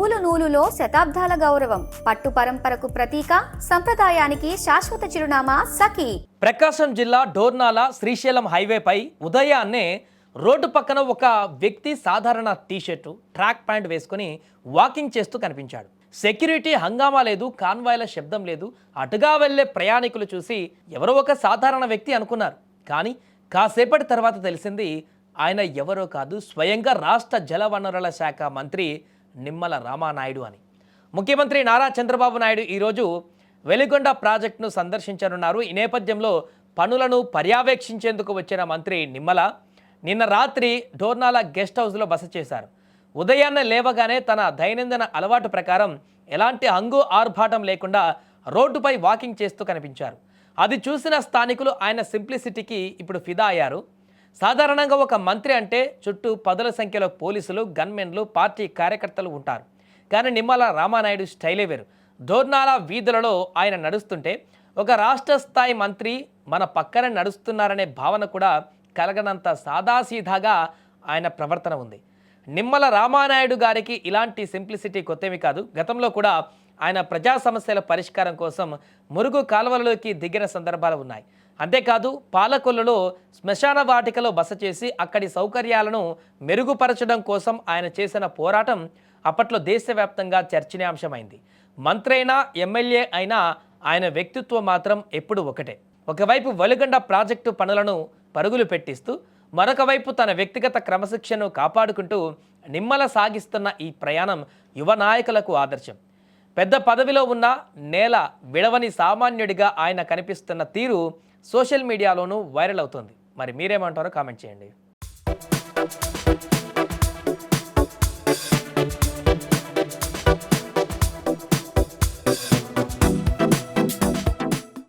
నూలు నూలులో శతాబ్దాల గౌరవం, పట్టు పరంపరకు ప్రతీక, సంప్రదాయానికి శాశ్వత చిరునామా సఖీ. ప్రకాశం జిల్లా డోర్నాల శ్రీశైలం హైవేపై ఉదయాన్నే రోడ్డు పక్కన ఒక వ్యక్తి సాధారణ టీషర్టు, ట్రాక్ ప్యాంట్ వేసుకుని వాకింగ్ చేస్తూ కనిపించాడు. సెక్యూరిటీ హంగామా లేదు, కాన్వాయ్ల శబ్దం లేదు. అటుగా వెళ్లే ప్రయాణికులు చూసి ఎవరో ఒక సాధారణ వ్యక్తి అనుకున్నారు. కానీ కాసేపటి తర్వాత తెలిసింది ఆయన ఎవరో కాదు, స్వయంగా రాష్ట్ర జలవనరుల శాఖ మంత్రి నిమ్మల రామానాయుడు అని. ముఖ్యమంత్రి నారా చంద్రబాబు నాయుడు ఈరోజు వెలిగొండ ప్రాజెక్టును సందర్శించనున్నారు. ఈ నేపథ్యంలో పనులను పర్యవేక్షించేందుకు వచ్చిన మంత్రి నిమ్మల నిన్న రాత్రి డోర్నాల గెస్ట్ హౌస్లో బస చేశారు. ఉదయాన్నే లేవగానే తన దైనందిన అలవాటు ప్రకారం ఎలాంటి హంగు ఆర్భాటం లేకుండా రోడ్డుపై వాకింగ్ చేస్తూ కనిపించారు. అది చూసిన స్థానికులు ఆయన సింప్లిసిటీకి ఇప్పుడు ఫిదా అయ్యారు. సాధారణంగా ఒక మంత్రి అంటే చుట్టూ పదుల సంఖ్యలో పోలీసులు, గన్మెన్లు, పార్టీ కార్యకర్తలు ఉంటారు. కానీ నిమ్మల రామానాయుడు స్టైలే వేరు. డోర్నాల వీధులలో ఆయన నడుస్తుంటే ఒక రాష్ట్ర స్థాయి మంత్రి మన పక్కనే నడుస్తున్నారనే భావన కూడా కలగనంత సాదాసీదాగా ఆయన ప్రవర్తన ఉంది. నిమ్మల రామానాయుడు గారికి ఇలాంటి సింప్లిసిటీ కొత్తేమీ కాదు. గతంలో కూడా ఆయన ప్రజా సమస్యల పరిష్కారం కోసం మురుగు కాలువలలోకి దిగిన సందర్భాలు ఉన్నాయి. అంతేకాదు పాలకొల్లులో శ్మశాన వాటికలో బస చేసి అక్కడి సౌకర్యాలను మెరుగుపరచడం కోసం ఆయన చేసిన పోరాటం అప్పట్లో దేశవ్యాప్తంగా చర్చనీయాంశమైంది. మంత్రి అయినా ఎమ్మెల్యే అయినా ఆయన వ్యక్తిత్వం మాత్రం ఎప్పుడు ఒకటే. ఒకవైపు వెలిగొండ ప్రాజెక్టు పనులను పరుగులు పెట్టిస్తూ మరొక వైపు తన వ్యక్తిగత క్రమశిక్షణను కాపాడుకుంటూ నిమ్మల సాగిస్తున్న ఈ ప్రయాణం యువ నాయకులకు ఆదర్శం. పెద్ద పదవిలో ఉన్న నేల విడవని సామాన్యుడిగా ఆయన కనిపిస్తున్న తీరు సోషల్ మీడియాలోనూ వైరల్ అవుతుంది. మరి మీరేమంటారో కామెంట్ చేయండి.